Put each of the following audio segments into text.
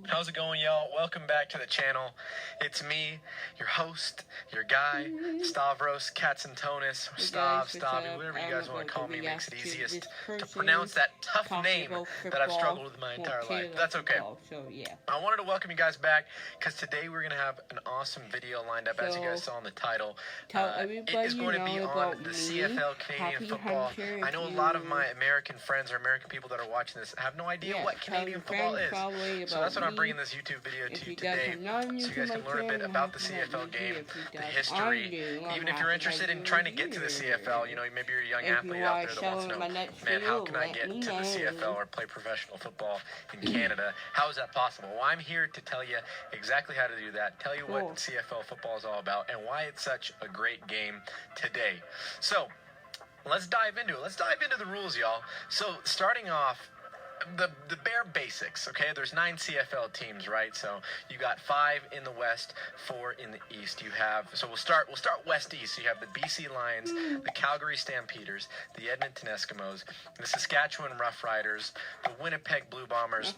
How's it going, y'all? Welcome back to the channel. It's me, your host, your guy, Stavros Katsantonis, Stavi, whatever you guys want to call me, makes it easiest to pronounce that tough name that I've struggled with my entire life. That's okay. I wanted to welcome you guys back because today we're going to have an awesome video lined up, as you guys saw in the title. It is going to be on the CFL, Canadian football. I know a lot of my American friends or American people that are watching this have no idea what Canadian football is. So that's what I'm bringing this YouTube video to you today, so you guys can learn a bit about the CFL game, the history. Even if you're interested in trying to get to the CFL, you know, maybe you're a young athlete out there that wants to know, man, how can I get to the CFL or play professional football in Canada? How is that possible? Well, I'm here to tell you exactly how to do that, tell you what CFL football is all about, and why it's such a great game today. So, let's dive into it. Let's dive into the rules, y'all. So, starting off, the bare basics, okay? There's 9 CFL teams, right? So you got 5 in the West, 4 in the East. You have, so we'll start West-East. So you have the BC Lions, the Calgary Stampeders, the Edmonton Eskimos, the Saskatchewan Roughriders, the Winnipeg Blue Bombers.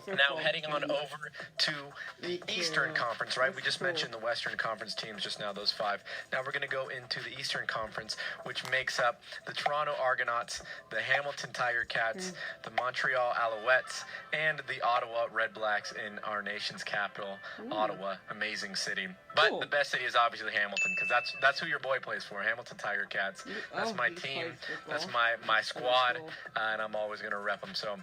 Now heading on over to the Eastern Conference, right? We just mentioned the Western Conference teams just now, those 5. Now we're going to go into the Eastern Conference, which makes up the Toronto Argonauts, the Hamilton Tiger Cats, the Montreal Alouettes, and the Ottawa Red Blacks in our nation's capital, Ottawa. Amazing city. But the best city is obviously Hamilton, because that's who your boy plays for, Hamilton Tiger Cats. That's my team. That's my squad, and I'm always going to rep them. So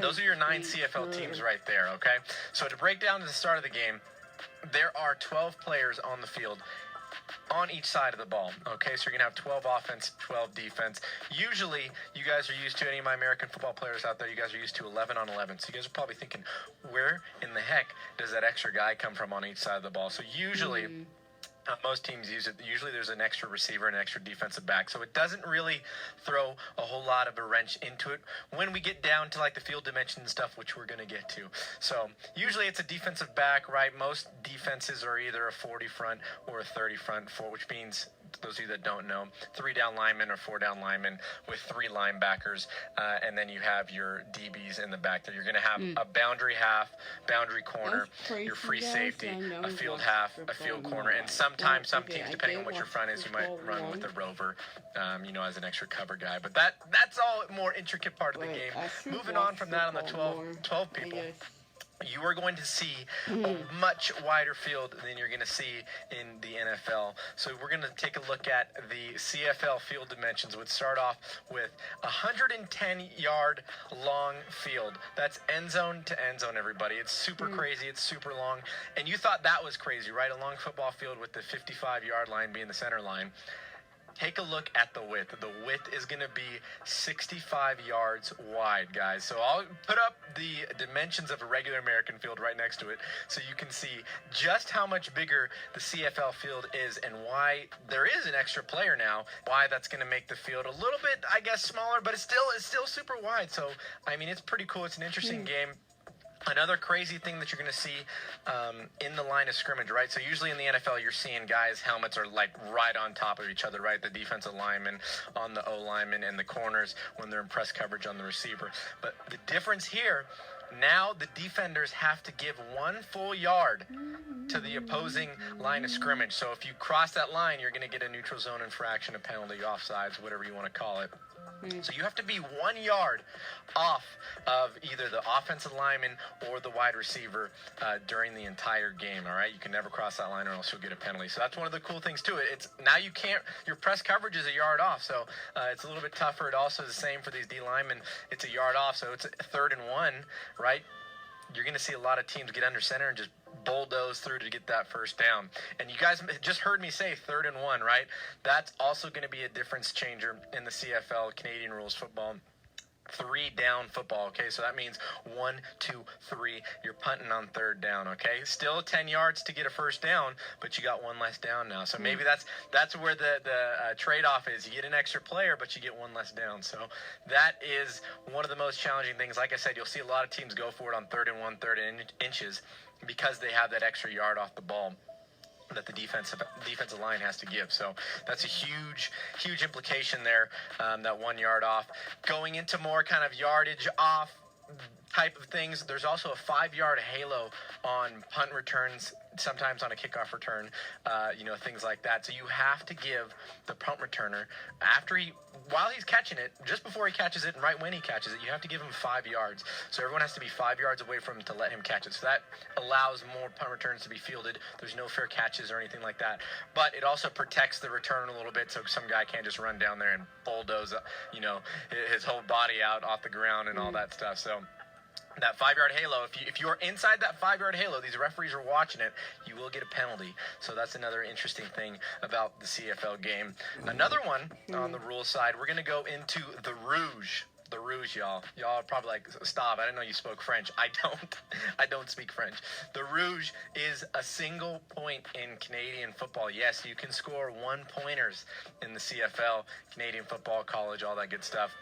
those are your 9 CFL teams right there, okay? So to break down to the start of the game, there are 12 players on the field on each side of the ball, okay? So you're going to have 12 offense, 12 defense. Usually, you guys are used to, any of my American football players out there, you guys are used to 11 on 11. So you guys are probably thinking, where in the heck does that extra guy come from on each side of the ball? So usually, most teams use it. Usually there's an extra receiver and an extra defensive back. So it doesn't really throw a whole lot of a wrench into it when we get down to like the field dimension and stuff, which we're going to get to. So usually it's a defensive back, right? Most defenses are either a 40 front or a 30 front, which means, those of you that don't know, 3 down linemen or 4 down linemen with 3 linebackers, and then you have your DBs in the back there. You're going to have a boundary half, boundry corner, your free safety, a field half, a field corner, and sometimes some teams, depending on what your front is, you might run with a rover, you know, as an extra cover guy. But that's all a more intricate part of the game. Moving on from that, on the 12 people, you are going to see a much wider field than you're going to see in the NFL. So we're going to take a look at the CFL field dimensions. We'd start off with a 110-yard long field. That's end zone to end zone, everybody. It's super crazy. It's super long. And you thought that was crazy, right? A long football field with the 55-yard line being the center line. Take a look at the width. The width is going to be 65 yards wide, guys. So I'll put up the dimensions of a regular American field right next to it so you can see just how much bigger the CFL field is and why there is an extra player now, why that's going to make the field a little bit, I guess, smaller, but it's still super wide. So, I mean, it's pretty cool. It's an interesting game. Another crazy thing that you're going to see in the line of scrimmage, right? So usually in the NFL, you're seeing guys' helmets are like right on top of each other, right? The defensive lineman on the O-lineman and the corners when they're in press coverage on the receiver. But the difference here, now the defenders have to give 1 full yard to the opposing line of scrimmage. So if you cross that line, you're going to get a neutral zone infraction, a penalty, offsides, whatever you want to call it. So you have to be 1 yard off of either the offensive lineman or the wide receiver during the entire game, all right? You can never cross that line or else you'll get a penalty. So that's one of the cool things to it. It's now you can't, your press coverage is a yard off, so it's a little bit tougher. It also is the same for these D linemen. It's a yard off, so it's a 3rd and 1, right? You're going to see a lot of teams get under center and just bulldoze through to get that first down. And you guys just heard me say 3rd and 1, right? That's also going to be a difference changer in the CFL, Canadian rules football. 3 down football, okay? So that means 1, 2, 3. You're punting on 3rd down, okay? Still 10 yards to get a first down, but you got 1 less down now. So maybe that's where the trade-off is. You get an extra player, but you get 1 less down. So that is one of the most challenging things. Like I said, you'll see a lot of teams go for it on 3rd and 1, 3rd inches because they have that extra yard off the ball that the defensive line has to give. So that's a huge implication there, that 1 yard off. Going into more kind of yardage off type of things. There's also a 5-yard halo on punt returns, sometimes on a kickoff return, things like that. So you have to give the punt returner, while he's catching it, just before he catches it and right when he catches it, you have to give him 5 yards. So everyone has to be 5 yards away from him to let him catch it. So that allows more punt returns to be fielded. There's no fair catches or anything like that. But it also protects the return a little bit, so some guy can't just run down there and bulldoze, his whole body out off the ground and all that stuff. So that 5-yard halo, if you're inside that 5-yard halo, these referees are watching it, you will get a penalty. So that's another interesting thing about the CFL game. Another one on the rules side, we're going to go into the Rouge. The Rouge, y'all. Y'all are probably like, stop, I didn't know you spoke French. I don't speak French. The Rouge is a single point in Canadian football. Yes, you can score 1-pointers in the CFL, Canadian football, college, all that good stuff.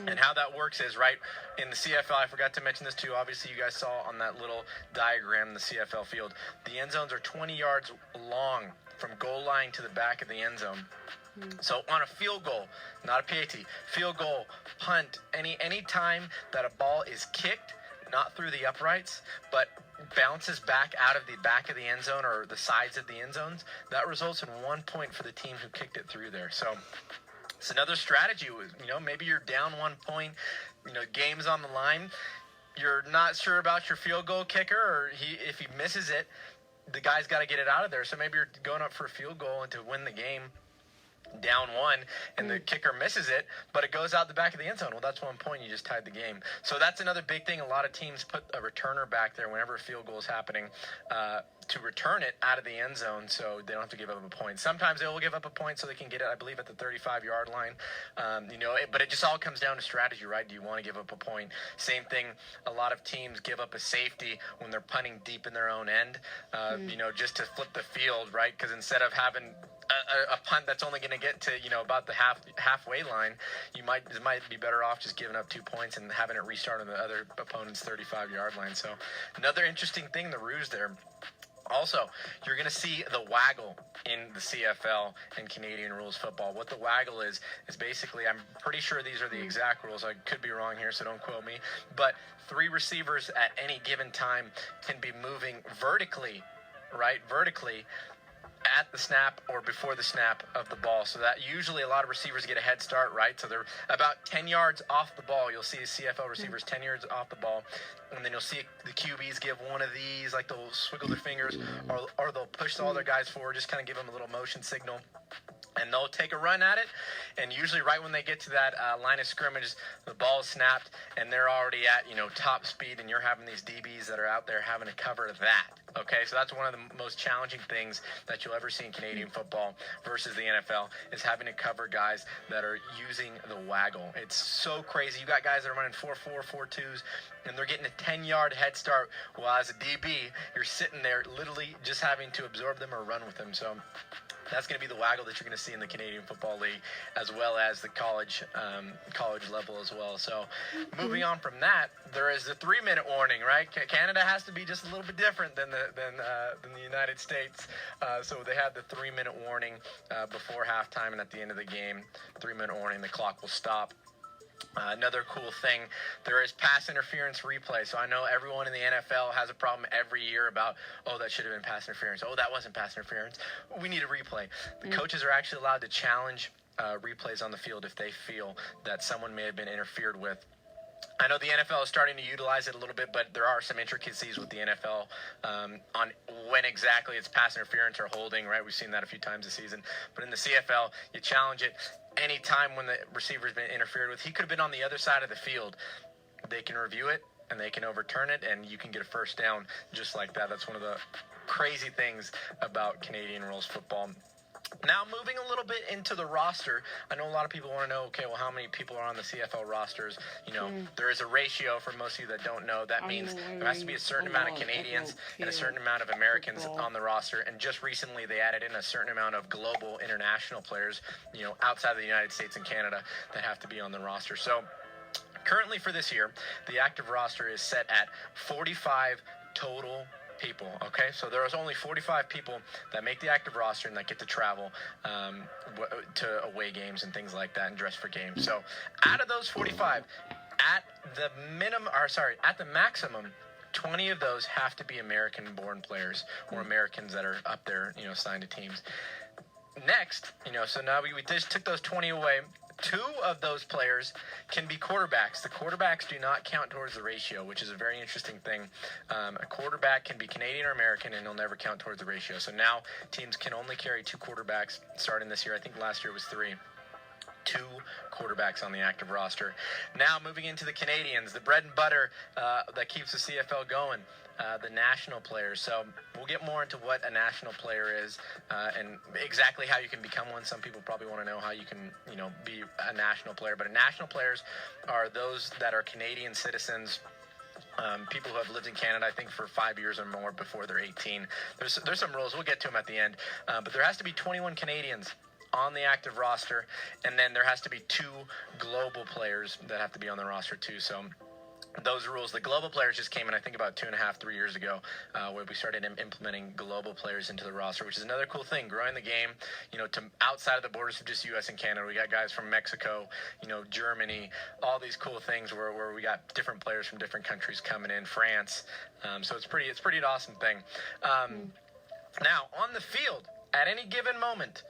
And how that works is, right, in the CFL, I forgot to mention this too, obviously you guys saw on that little diagram, the CFL field, the end zones are 20 yards long from goal line to the back of the end zone. So on a field goal, not a PAT, field goal, punt, any time that a ball is kicked, not through the uprights, but bounces back out of the back of the end zone or the sides of the end zones, that results in 1 point for the team who kicked it through there. So it's another strategy. Maybe you're down 1 point, game's on the line. You're not sure about your field goal kicker, or if he misses it, the guy's got to get it out of there. So maybe you're going up for a field goal and to win the game, down 1, and the kicker misses it, but it goes out the back of the end zone. Well, that's 1 point. You just tied the game. So that's another big thing. A lot of teams put a returner back there whenever a field goal is happening to return it out of the end zone, so they don't have to give up a point. Sometimes they will give up a point so they can get it, I believe, at the 35-yard line. But it just all comes down to strategy, right? Do you want to give up a point? Same thing. A lot of teams give up a safety when they're punting deep in their own end, just to flip the field, right? Because instead of having a punt that's only going to get to about the halfway line, it might be better off just giving up 2 points and having it restart on the other opponent's 35-yard line. So another interesting thing, the ruse there. Also, you're going to see the waggle in the CFL and Canadian rules football. What the waggle is basically, I'm pretty sure these are the exact rules. I could be wrong here, so don't quote me. But 3 receivers at any given time can be moving vertically at the snap or before the snap of the ball. So that usually a lot of receivers get a head start, right? So they're about 10 yards off the ball. You'll see CFL receivers 10 yards off the ball. And then you'll see the QBs give one of these, like they'll swiggle their fingers, or they'll push all their guys forward, just kind of give them a little motion signal. And they'll take a run at it, and usually right when they get to that line of scrimmage, the ball is snapped, and they're already at top speed, and you're having these DBs that are out there having to cover that. Okay, so that's one of the most challenging things that you'll ever see in Canadian football versus the NFL, is having to cover guys that are using the waggle. It's so crazy. You got guys that are running 4.4, 4.2s, and they're getting a 10-yard head start, while as a DB, you're sitting there literally just having to absorb them or run with them. So that's going to be the waggle that you're going to see in the Canadian Football League, as well as the college level as well. So moving on from that, there is the 3-minute warning, right? Canada has to be just a little bit different than the United States. So they have the 3-minute warning before halftime, and at the end of the game, 3-minute warning, the clock will stop. Another cool thing, there is pass interference replay. So I know everyone in the NFL has a problem every year about, that should have been pass interference. That wasn't pass interference. We need a replay. The coaches are actually allowed to challenge replays on the field if they feel that someone may have been interfered with. I know the NFL is starting to utilize it a little bit, but there are some intricacies with the NFL on when exactly it's pass interference or holding, right? We've seen that a few times this season. But in the CFL, you challenge it any time when the receiver's been interfered with. He could have been on the other side of the field. They can review it, and they can overturn it, and you can get a first down just like that. That's one of the crazy things about Canadian rules football. Now, moving a little bit into the roster, I know a lot of people want to know, how many people are on the CFL rosters? There is a ratio for most of you that don't know. That means there has to be a certain amount of Canadians and a certain amount of Americans on the roster. And just recently, they added in a certain amount of global international players, outside of the United States and Canada, that have to be on the roster. So currently for this year, the active roster is set at 45 total people. Okay, so there is only 45 people that make the active roster and that get to travel to away games and things like that and dress for games. So out of those 45, at at the maximum, 20 of those have to be American-born players or Americans that are up there, signed to teams. Next, so now we just took those 20 away. 2 of those players can be quarterbacks. The quarterbacks do not count towards the ratio, which is a very interesting thing. A quarterback can be Canadian or American, and he'll never count towards the ratio. So now teams can only carry 2 quarterbacks starting this year. I think last year was 3. 2 quarterbacks on the active roster. Now moving into the Canadians, the bread and butter that keeps the CFL going. The national players. So we'll get more into what a national player is and exactly how you can become one. Some people probably want to know how you can, be a national player. But national players are those that are Canadian citizens. People who have lived in Canada, I think, for 5 years or more before they're 18. There's some rules. We'll get to them at the end. But there has to be 21 Canadians on the active roster, and then there has to be 2 global players that have to be on the roster too. So those rules, the global players just came in, I think, about 2.5, 3 years ago, where we started implementing global players into the roster, which is another cool thing, growing the game, to outside of the borders of just U.S. and Canada. We got guys from Mexico, Germany, all these cool things where we got different players from different countries coming in, France. So it's pretty an awesome thing. Now, on the field, at any given moment,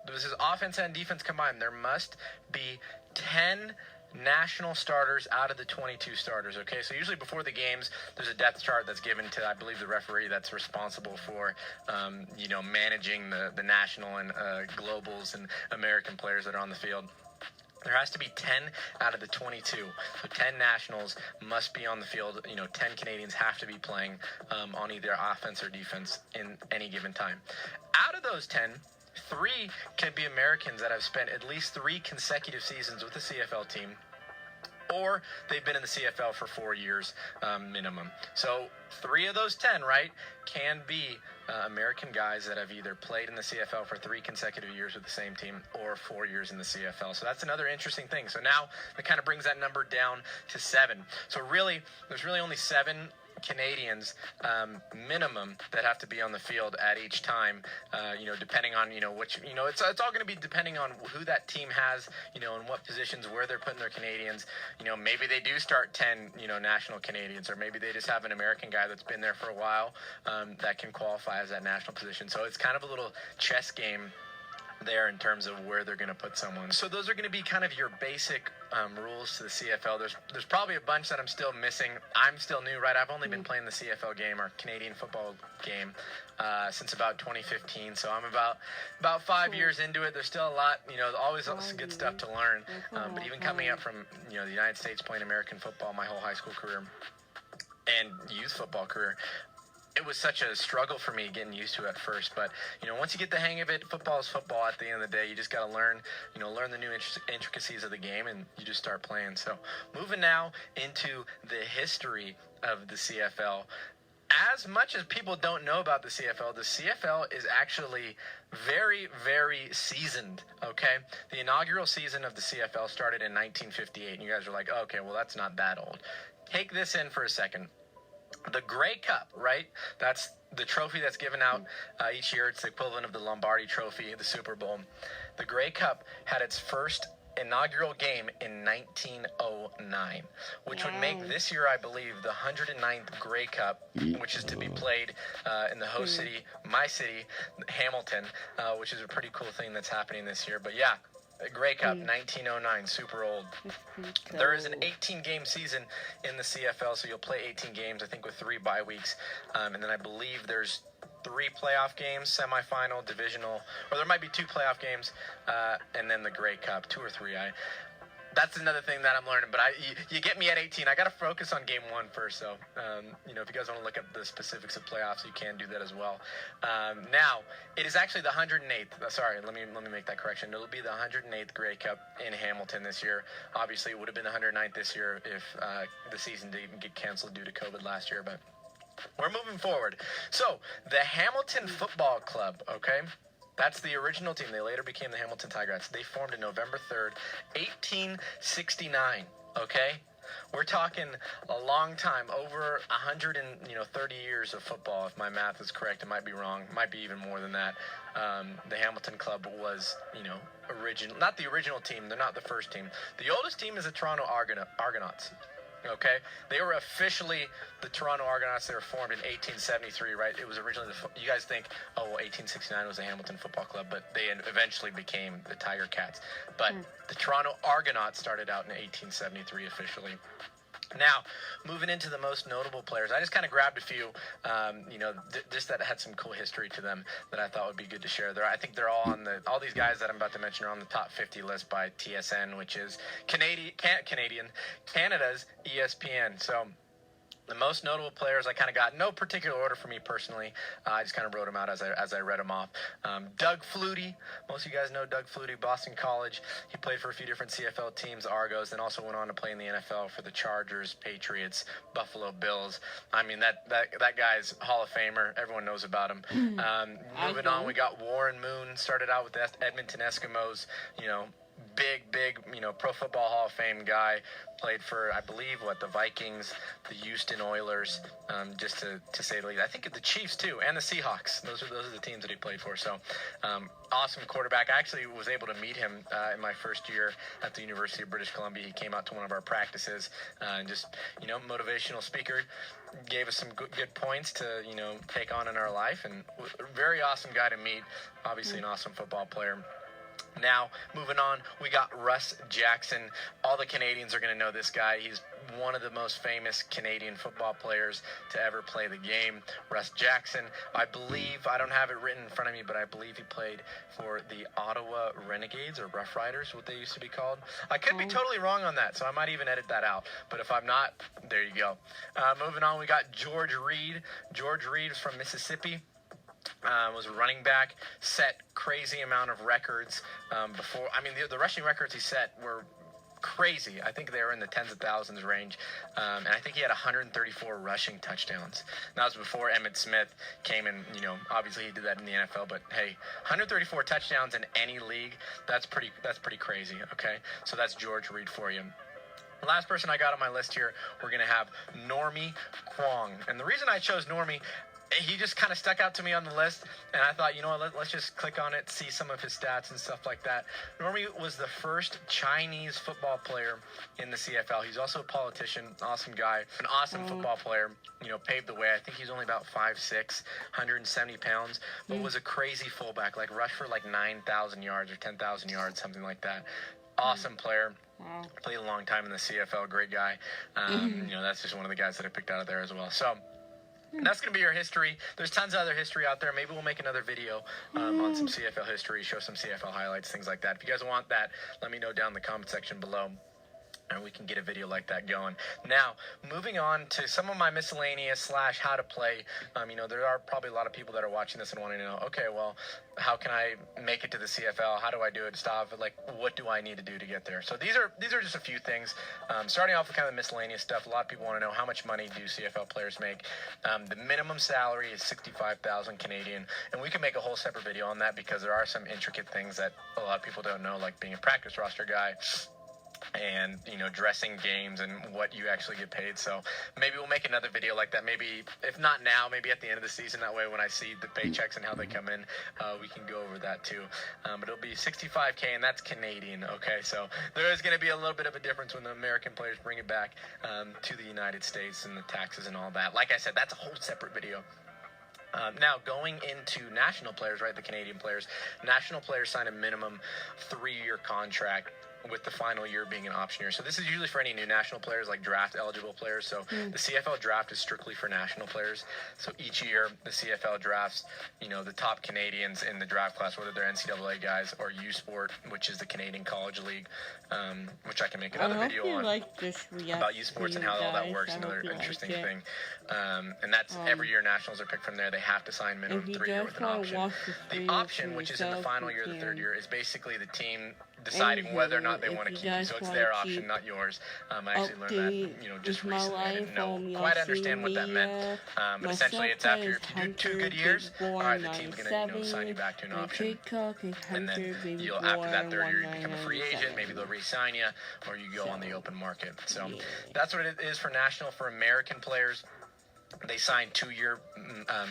this is offense and defense combined, there must be 10 national starters out of the 22 starters, okay? So usually before the games, there's a depth chart that's given to, I believe, the referee that's responsible for, managing the national and globals and American players that are on the field. There has to be 10 out of the 22. So 10 nationals must be on the field. 10 Canadians have to be playing on either offense or defense in any given time. Out of those 10, 3 can be Americans that have spent at least 3 consecutive seasons with the CFL team, or they've been in the CFL for 4 years minimum. So 3 of those 10, right, can be American guys that have either played in the CFL for 3 consecutive years with the same team or 4 years in the CFL. So that's another interesting thing. So now that kind of brings that number down to 7. So really, there's really only 7 Canadians minimum that have to be on the field at each time, depending on, which, it's all going to be depending on who that team has, and what positions, where they're putting their Canadians. Maybe they do start 10, national Canadians, or maybe they just have an American guy that's been there for a while that can qualify as that national position. So it's kind of a little chess game there in terms of where they're going to put someone. So those are going to be kind of your basic rules to the CFL. There's probably a bunch that I'm still missing. I'm still new, right? I've only been playing the CFL game, or Canadian football game, since about 2015. So I'm about 5 years into it. There's still a lot, always good stuff to learn. But even coming up from, the United States, playing American football my whole high school career and youth football career, it was such a struggle for me getting used to it at first. But, once you get the hang of it, football is football at the end of the day. You just got to learn the new intricacies of the game, and you just start playing. So moving now into the history of the CFL. As much as people don't know about the CFL is actually very, very seasoned, okay? The inaugural season of the CFL started in 1958, and you guys are like, okay, well, that's not that old. Take this in for a second. The Grey Cup, right? That's the trophy that's given out each year. It's the equivalent of the Lombardi Trophy, the Super Bowl. The Grey Cup had its first inaugural game in 1909, which would make this year, I believe, the 109th Grey Cup, which is to be played in the host city, my city, Hamilton, which is a pretty cool thing that's happening this year. But yeah, Grey Cup, 1909, super old. There is an 18-game season in the CFL, so you'll play 18 games, I think, with 3 bye weeks. And then I believe there's 3 playoff games, semifinal, divisional, or there might be 2 playoff games, and then the Grey Cup, 2 or 3. That's another thing that I'm learning, but you get me at 18. I got to focus on game 1 first, so, if you guys want to look up the specifics of playoffs, you can do that as well. Now, it is actually the 108th. Sorry, let me make that correction. It'll be the 108th Grey Cup in Hamilton this year. Obviously, it would have been the 109th this year if the season didn't get canceled due to COVID last year, but we're moving forward. So, the Hamilton Football Club, okay? That's the original team. They later became the Hamilton Tigrats. They formed on November 3rd, 1869, okay? We're talking a long time, over 130 years of football, if my math is correct. It might be wrong. It might be even more than that. The Hamilton Club was, original. Not the original team. They're not the first team. The oldest team is the Toronto Argonauts. Okay, they were officially the Toronto Argonauts. They were formed in 1873, right? It was originally you guys think, oh, well, 1869 was the Hamilton Football Club, but they eventually became the Tiger Cats. But the Toronto Argonauts started out in 1873 officially. Now, moving into the most notable players, I just kind of grabbed a few, just that had some cool history to them that I thought would be good to share. I think they're all on all these guys that I'm about to mention are on the top 50 list by TSN, which is Canada's ESPN. So, the most notable players I kind of got no particular order for me personally. I just kind of wrote them out as I read them off. Doug Flutie, most of you guys know Doug Flutie, Boston College. He played for a few different CFL teams, Argos, then also went on to play in the NFL for the Chargers, Patriots, Buffalo Bills. I mean, that guy's Hall of Famer. Everyone knows about him. Moving on, we got Warren Moon, started out with the Edmonton Eskimos, big, Pro Football Hall of Fame guy. Played for, I believe, the Vikings, the Houston Oilers, just to say the least. I think the Chiefs, too, and the Seahawks. Those are the teams that he played for. So, awesome quarterback. I actually was able to meet him in my first year at the University of British Columbia. He came out to one of our practices and just, motivational speaker. Gave us some good points to, take on in our life. And a very awesome guy to meet. Obviously, an awesome football player. Now, moving on, we got Russ Jackson. All the Canadians are going to know this guy. He's one of the most famous Canadian football players to ever play the game. Russ Jackson, I believe, I don't have it written in front of me, but I believe he played for the Ottawa Renegades or Rough Riders, what they used to be called. I could be totally wrong on that, so I might even edit that out. But if I'm not, there you go. Moving on, we got George Reed. George Reed is from Mississippi. Was a running back, set crazy amount of records before. I mean, the rushing records he set were crazy. I think they were in the tens of thousands range. And I think he had 134 rushing touchdowns. That was before Emmitt Smith came in. Obviously he did that in the NFL, but hey, 134 touchdowns in any league, that's pretty crazy, okay? So that's George Reed for you. The last person I got on my list here, we're going to have Normie Huang. And the reason I chose Normie, he just kind of stuck out to me on the list, and I thought, let's just click on it, see some of his stats and stuff like that. Normie was the first Chinese football player in the CFL. He's also a politician, awesome guy, an awesome football player, paved the way. I think he's only about 5'6", 170 pounds, but was a crazy fullback, rushed for 9,000 yards or 10,000 yards, something like that. Awesome player. Played a long time in the CFL, great guy. That's just one of the guys that I picked out of there as well. So, that's going to be your history. There's tons of other history out there. Maybe we'll make another video on some CFL history, show some CFL highlights, things like that. If you guys want that, let me know down in the comment section below, and we can get a video like that going. Now, moving on to some of my miscellaneous / how to play. There are probably a lot of people that are watching this and wanting to know, okay, well, how can I make it to the CFL? How do I do it, Stav? What do I need to do to get there? So these are just a few things. Starting off with kind of the miscellaneous stuff. A lot of people want to know, how much money do CFL players make? The minimum salary is 65,000 Canadian, and we can make a whole separate video on that because there are some intricate things that a lot of people don't know, like being a practice roster guy, and dressing games and what you actually get paid. So maybe we'll make another video like that, maybe if not now, maybe at the end of the season. That way when I see the paychecks and how they come in, we can go over that too. But it'll be $65K, and that's Canadian. Okay, so there is going to be a little bit of a difference when the American players bring it back to the United States and the taxes and all that. Like I said, that's a whole separate video. Now, going into national players, right, the Canadian players, national players sign a minimum 3-year contract, with the final year being an option year. So this is usually for any new national players, like draft eligible players. So the CFL draft is strictly for national players. So each year the CFL drafts, the top Canadians in the draft class, whether they're NCAA guys or U Sport, which is the Canadian College League, which I can make another video on about U Sports and how all that works. Another interesting thing. And that's every year nationals are picked from there. They have to sign minimum 3 year with an option. The option, which is in the final year, the third year, is basically the team deciding whether or not they want to keep you. So it's their option, not yours. I actually learned that, just recently. I didn't quite understand what that meant. But essentially, it's after, if you do 2 good years, all right, the team's going to, sign you back to an option. And then after that 3rd year, you become a free agent. Maybe they'll re-sign you, or you go on the open market. So that's what it is for national. For American players, they sign 2-year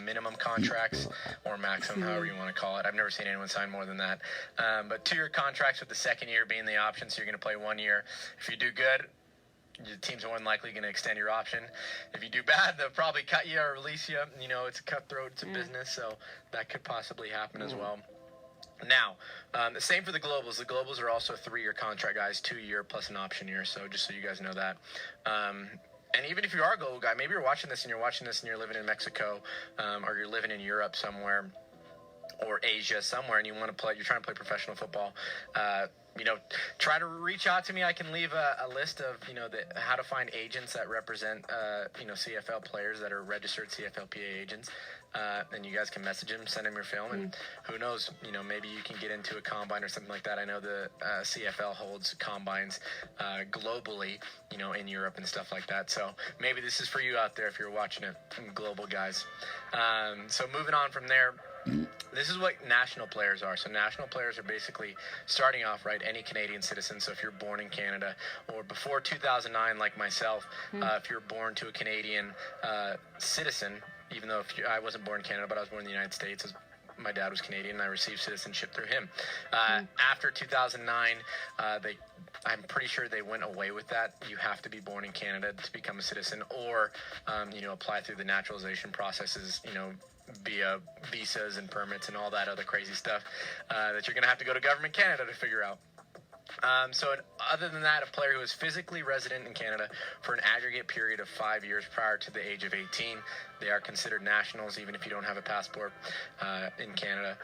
minimum contracts, or maximum, however you want to call it. I've never seen anyone sign more than that. But 2-year contracts, with the 2nd year being the option, so you're going to play 1 year. If you do good, your team's more than likely going to extend your option. If you do bad, they'll probably cut you or release you. You know, it's a cutthroat, it's a business, so that could possibly happen as well. Now, the same for the Globals. The Globals are also 3-year contract guys, 2-year plus an option year. So just so you guys know that. And even if you are a global guy, maybe you're watching this and you're living in Mexico, or you're living in Europe somewhere, or Asia somewhere, and you're trying to play professional football. You know, try to reach out to me. I can leave a list of, you know, how to find agents that represent, you know, CFL players that are registered CFLPA agents. And you guys can message them, send them your film, and who knows, you know, maybe you can get into a combine or something like that. I know the CFL holds combines globally, you know, in Europe and stuff like that. So maybe this is for you out there if you're watching it, global guys. So moving on from there. This is what national players are. So national players are basically, starting off, right, any Canadian citizen. So if you're born in Canada or before 2009, like myself, if you're born to a Canadian citizen, even though I wasn't born in Canada, but I was born in the United States, my dad was Canadian, and I received citizenship through him. After 2009, I'm pretty sure they went away with that. You have to be born in Canada to become a citizen, or, you know, apply through the naturalization processes, you know, via visas and permits and all that other crazy stuff that you're going to have to go to Government Canada to figure out. So other than that, a player who is physically resident in Canada for an aggregate period of 5 years prior to the age of 18, they are considered nationals even if you don't have a passport in Canada.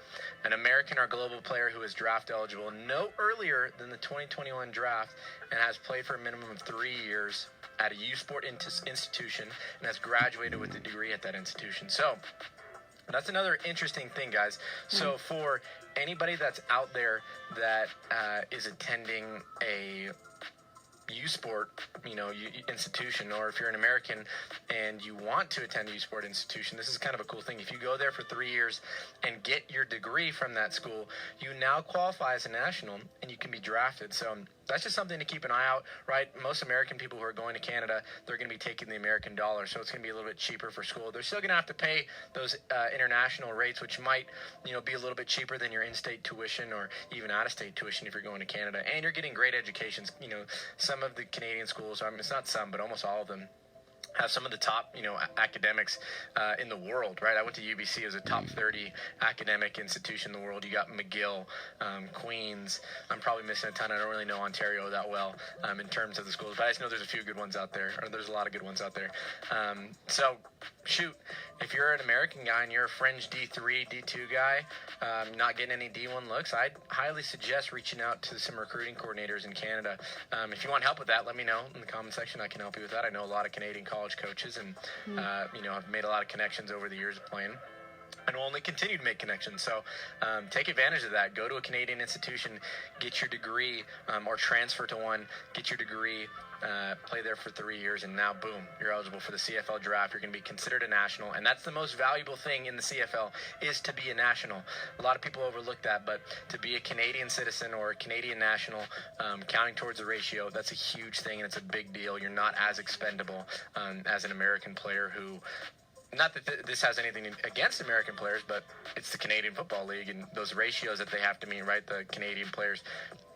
An American or global player who is draft eligible no earlier than the 2021 draft and has played for a minimum of 3 years at a youth sport institution and has graduated with a degree at that institution. So that's another interesting thing, guys. So for anybody that's out there that is attending a youth sport, you know, institution, or if you're an American and you want to attend a youth sport institution, this is kind of a cool thing. If you go there for 3 years and get your degree from that school, you now qualify as a national and you can be drafted. So that's just something to keep an eye out, right? Most American people who are going to Canada, they're going to be taking the American dollar, so it's going to be a little bit cheaper for school. They're still going to have to pay those international rates, which might, you know, be a little bit cheaper than your in-state tuition or even out-of-state tuition if you're going to Canada. And you're getting great educations. You know, some of the Canadian schools, I mean, it's not some, but almost all of them, have some of the top, you know, academics in the world, right? I went to UBC as a top 30 academic institution in the world. You got McGill, Queens. I'm probably missing a ton. I don't really know Ontario that well in terms of the schools, but I just know there's a few good ones out there, or there's a lot of good ones out there. So, shoot, if you're an American guy and you're a fringe D3, D2 guy, not getting any D1 looks, I'd highly suggest reaching out to some recruiting coordinators in Canada. If you want help with that, let me know in the comment section. I can help you with that. I know a lot of Canadian college coaches, and you know, I've made a lot of connections over the years of playing, and will only continue to make connections. So take advantage of that. Go to a Canadian institution, get your degree, or transfer to one, get your degree, play there for 3 years, and now boom, you're eligible for the CFL draft. You're going to be considered a national, and that's the most valuable thing in the CFL, is to be a national. A lot of people overlook that, but to be a Canadian citizen or a Canadian national, counting towards the ratio, that's a huge thing, and it's a big deal. You're not as expendable as an American player who, not that this has anything against American players, but it's the Canadian Football League, and those ratios that they have to meet, right? The Canadian players,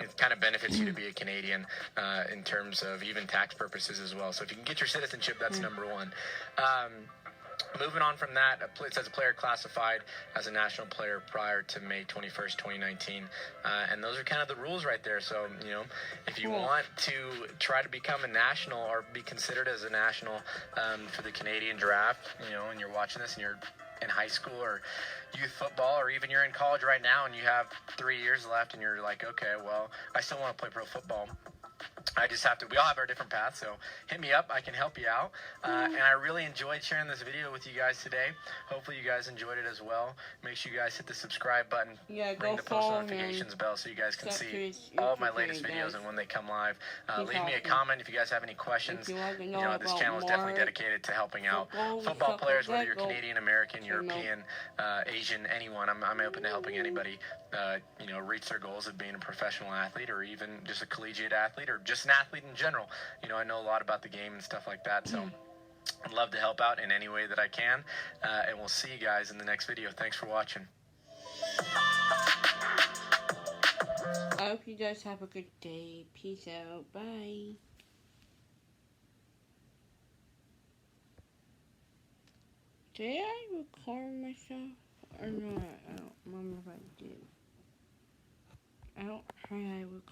it kind of benefits you to be a Canadian in terms of even tax purposes as well. So if you can get your citizenship, that's number one. Moving on from that, it says a player classified as a national player prior to May 21st, 2019. And those are kind of the rules right there. So, you know, if you want to try to become a national or be considered as a national for the Canadian draft, you know, and you're watching this and you're in high school or youth football, or even you're in college right now and you have 3 years left and you're like, okay, well, I still want to play pro football. I just have to, we all have our different paths, so hit me up, I can help you out. And I really enjoyed sharing this video with you guys today. Hopefully you guys enjoyed it as well. Make sure you guys hit the subscribe button, ring the post notifications bell so you guys can see all of my latest videos and when they come live. Leave me a comment if you guys have any questions. You know, this channel is definitely dedicated to helping out football players, whether you're Canadian, American, European, Asian, anyone. I'm open to helping anybody, you know, reach their goals of being a professional athlete, or even just a collegiate athlete, or just an athlete in general. You know, I know a lot about the game and stuff like that, so I'd love to help out in any way that I can, and we'll see you guys in the next video. Thanks for watching. I hope you guys have a good day. Peace out. Bye. Did I record myself or not? I don't remember if I did. I don't think I recorded.